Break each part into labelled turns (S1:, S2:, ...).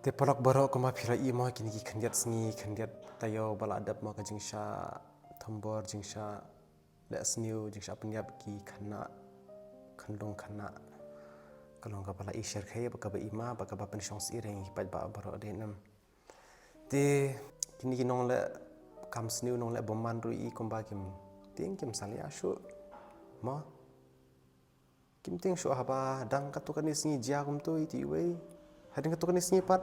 S1: Te polak barok ko mapira I mo kini ki khandiat sngi khandiat tayo bala adap mo ka jingsha thombor jingsha le sniu jingsha penyap ki khana khandong khana kalong ka bala I share khay ba ka ba ima ba ka ba pen shong si reng pat ba barok de nam te kini ki nong le kam sniu nong le bomman ru I komba kim ting kim salia shu mo kim ting shu haba dang ka tu kan sngi jia kum tu ti wei hading ka tu kan sngi pat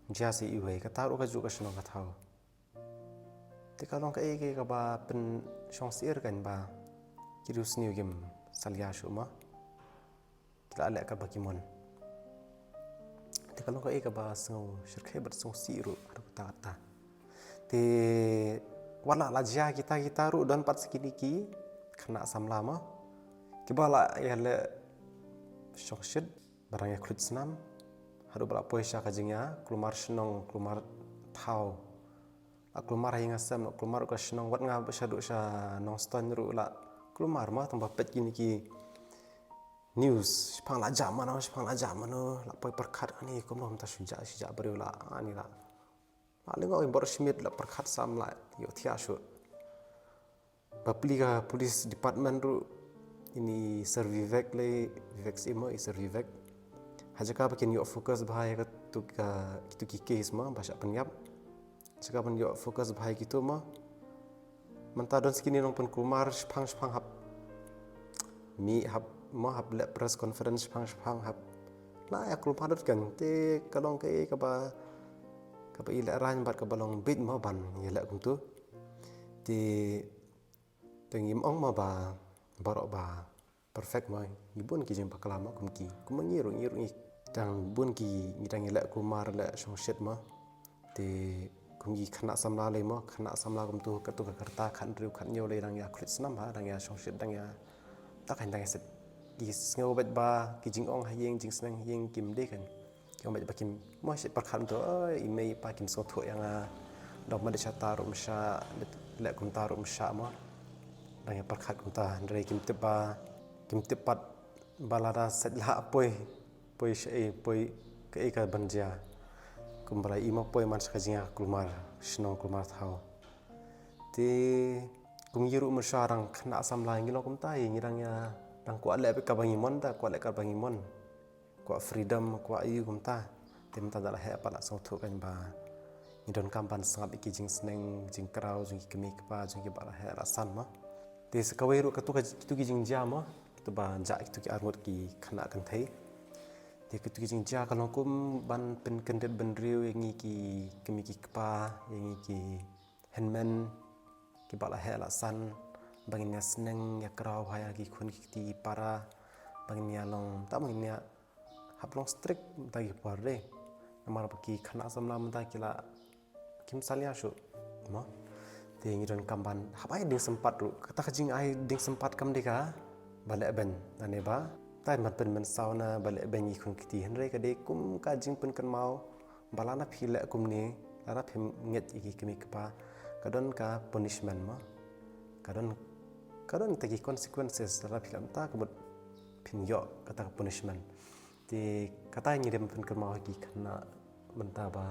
S1: jia si iwei ka taru ka ju ka shnong ka thau te ka long ka e ka ba pen shong sir kan ba kirus niu gim salia shu ma kila le ka ba kimon te ka long ka e ka ba sngo shirkhe bat song si ru har ta ta te wala la jia kita ru don pat skini ki khana samla ma ki bala ya le shong shit barang ya klut snam hadu bala poisha ka jingya klumar shnong klumar thau klumar hinga sam no klumar ka shnong wat nga shadu sha nong ston ru la klumar ma tamba pet kini ki news phang la jam no la poi perkhat ani kom rom ta shuja bariu la ani la lingo bor smith la perkhat sam la yo thia shu bapliga police department ru ini servivek le vivek simo I servivek hajaka bakin yo fokus bahai ka tu ki case ma bahasa penyap jika pun yo fokus bahai gitu ma menta don skini nong pun kumar spang hap mi hap ma hap le press conference spang hap la ya kul padot kan te kalong ke ka ba ila ran bat ka balong bit ma ban yela kum tu ti tengim ong ma ba barok ba perfect ma ibun ki jeng paklama kum ki kum ngiru tang bun ki ngidang yela kumar le shong shit ma te kum gi khana samla le ma khana samla kum tu ka tu ka karta khan riu khan yo le dang ya khrit snam ha dang ya shong shit dang ya ta khan dang set ki sngo bet ba ki jing ong hayeng jing snang hayeng kim de kan kyong bet ba kim mo shit par khan to I mei pa kim so tho yang a dok ma de cha tarum sha le kum tarum sha ma dang ya par khat kum ta ndre kim tip pat balada set la poi ke ka banja kumbra ima poi man ska jinga kulmar shnong kulmar thau te kum yiru musharang khna samla ngilo kum tai ngirang ya dang ko ale ka bangi mon ta ko ale ka bangi mon ko freedom ko ayu kum ta tem ta dala he pala so thu kan ba ngidon kampan sangap iki jing sneng jing krau jing kemi pa jing ki bala he la san ma te sakawe ru ka tu ki jing ja ma tu ba ja tu ki armut ki khna kan thai te ki tu ki jing ja kalong kum ban pen kendet ben riu yang ki kemi ki pa yang ki handman ki bala he la san bangin ya sneng ya krau haya ki khun ki ti para bangin ya long ta bangin ya haplong strict ta ki par re namar ki khana samla mta kila kim salia shu ma te ngiron kamban hapai ding sempat ru kata kajing ai ding sempat kam deka bale ben ane ba tai mat pen men sauna bale ben yi khun kiti henre ka de kum ka jing pen kan mau balana phile kum ni lara phem nget iki kemi kpa kadon ka punishment ma kadon tagi consequences lara philam ta kabut phin yo kata punishment ti kata ngi dem pen kan mau ki khana benta ba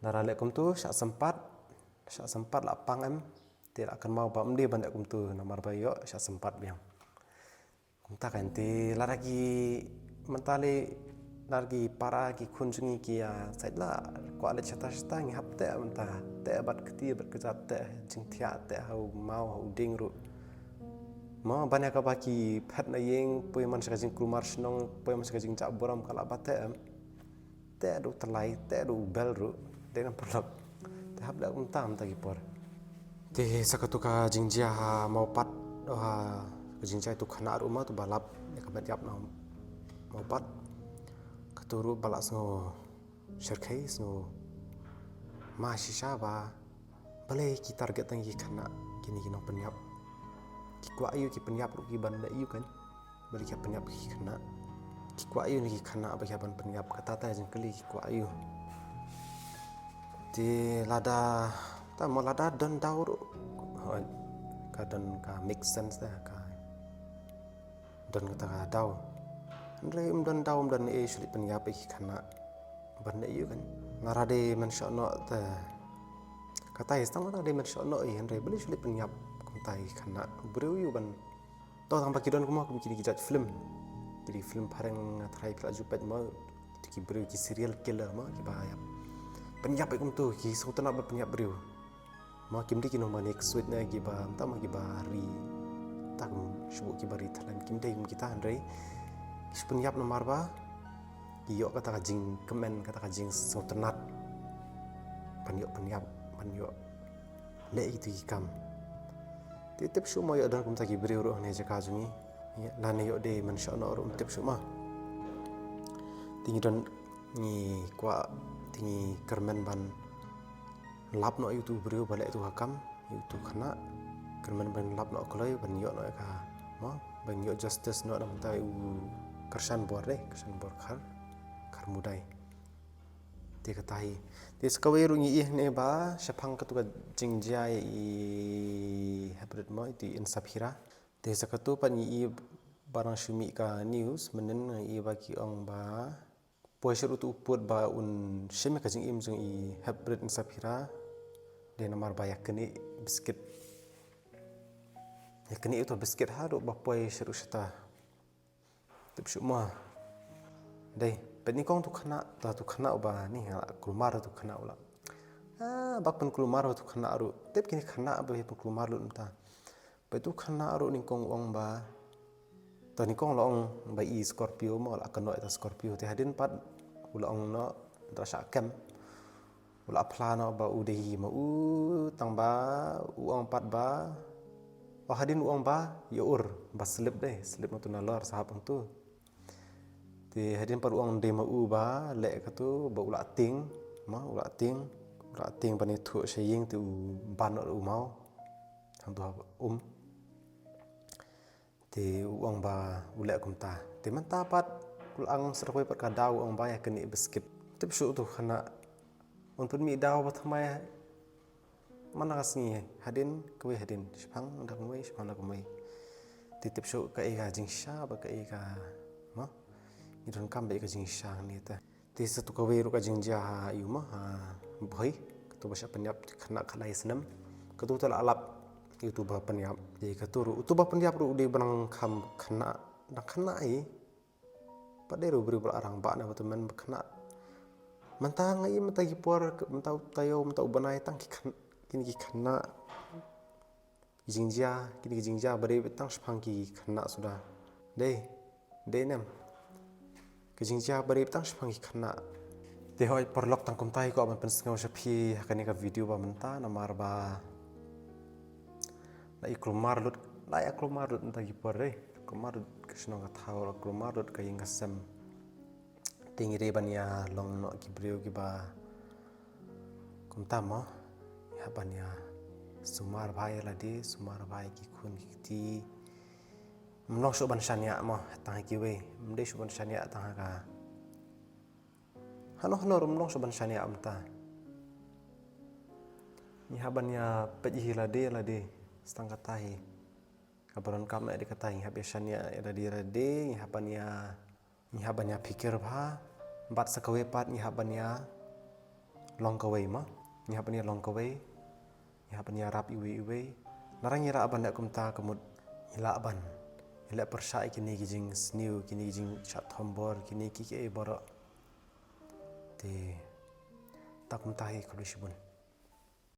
S1: lara le kum tu sha sempat la pang em te akan mau ba mde ban kum tu namar ba yo sha sempat biang ta kan te laragi mentale largi para ki kunjungi ki ya saidla ko ale chata ngi hapte menta te bat kti bat kejat te jing thia te hau mau hau ding ru ma banyak ka baki phat na yeng poi man ska jing kulmar snong poi man ska jing cha boram kala bate te du talai te du bel ru dengan pelak te hab la untam ta ki por te sakatuka jing jia mau pat ha jing jai tu khana ru ma tu balap ya ka yap na mau pat katuru balak sngo shirkhai sngo ma shisha ba bale ki target tang ki khana kini no penyap ki kwa ayu ki penyap ru ki ban la yu kan bale ki penyap ki khana ki kwa ayu ni ki khana ba ki ban penyap kata ta jing kali ki kwa ayu ti lada ta mo lada don daur ka don ka make sense da ka don kata ka dau ndre don dau don e shli penyap ki khana benda iyo kan narade mensyokno te katai stang narade mensyokno henre beli sulit penyap kumtai kana breu yu ban to tang pakidon kuma kum kini kijat film jadi film pareng trai pla jupet ma ki breu ki serial killer ma ki bayap penyap kum tu ki sutana ba penyap breu ma kim di kino manik sweet na ki ba ta ma ki bari tak shubu ki bari thalan kim dei kita andre ki penyap nomor ba iyo kata kajing kemen kata kajing sautenat penyap le itu ikam titip suma yo dan kum taki beri ro ne jaka jungi la ne yo de man sha no ro tip suma tingi don ni kwa tingi kermen ban lap no itu beri balik itu hakam itu kana kermen ban lap no kloi ban yo no ka ma ban yo justice no dam tai kersan bor kar mudai ti katai ti skawe ru ngi ne ba shapang ka tu ka jingjia i hybrid mo ti insapira ti sakatu pan i barang shumi ka news menen i ba ki ong ba poisher tu uput ba un sheme ka jing im jung i hybrid insapira de namar ba yakni biscuit yakni itu biscuit haru ba poisher ushta tip shuma dei penikong tu khana ba ni kulmar tu khana ula bak pen kulmar tu khana aru tep kini khana ba pen kulmar lu nta betu khana aru ningkong ong ba to ningkong lo ong ba i scorpio mo la kano eta scorpio te hadin pat ula ong no ta sha kem ula apla no ba udehi ma u tang ba u ong pat ba hadin u ong ba yo ur ba slip no tu na lor sahap ong tu ti hadin par uang de ma u ba le ka tu ba ula ting bani thu sheying tu ban u mau thang tu ti uang ba ula kum ta ti man ta pat ulang serkoi pat ka dau uang ba ya keni biscuit tip shu tu khana un pun mi dau ba thamai mana kasni hadin kwe hadin shpang dak mai shpang dak mai ti tip shu ka ega jingsha ba ka ega ma idon kam be ka jingsha ni ta ti satu ka we ru ka jingja yu ma bhoi tu ba sha penyap khana khalai snam ka tu tal alap itu ba penyap di ka tu ru tu ba penyap ru di banang kham khana dak khana ai pade ru beri arang ba na tu men khana mentang ai mentang ki por mentau tayo mentau banai tang ki kini ki khana jingja kini ki jingja beri tang shpang ki khana sudah dei nem ki jingja beri tang shpang ki khana te hoi perlok tang kum tai ko man pen sngaw shapi hakani ka video ba menta namar ba la iklumar lut nta ki por klumar krishna ka thau klumar lut ka inga sem tingire bania long no ki brio ki ba kum ta mo ya bania sumar bhai la de sumar bhai ki khun ki ti mnok so ban shania mo tang ki we mde so ban shania tang ka hano mnok so ban shania amta ni habanya peji la de stang katai kabaron kam na de katai habya shania era de ni habanya pikir bha bat sakawe pat ni habanya long kawe ma ni habanya long kawe ni habanya rap iwe narang ira aban dak kumta kemud ila persai kini gijing sniu kini gijing chat thombor kini ki ke boro te takum tahi khabishbun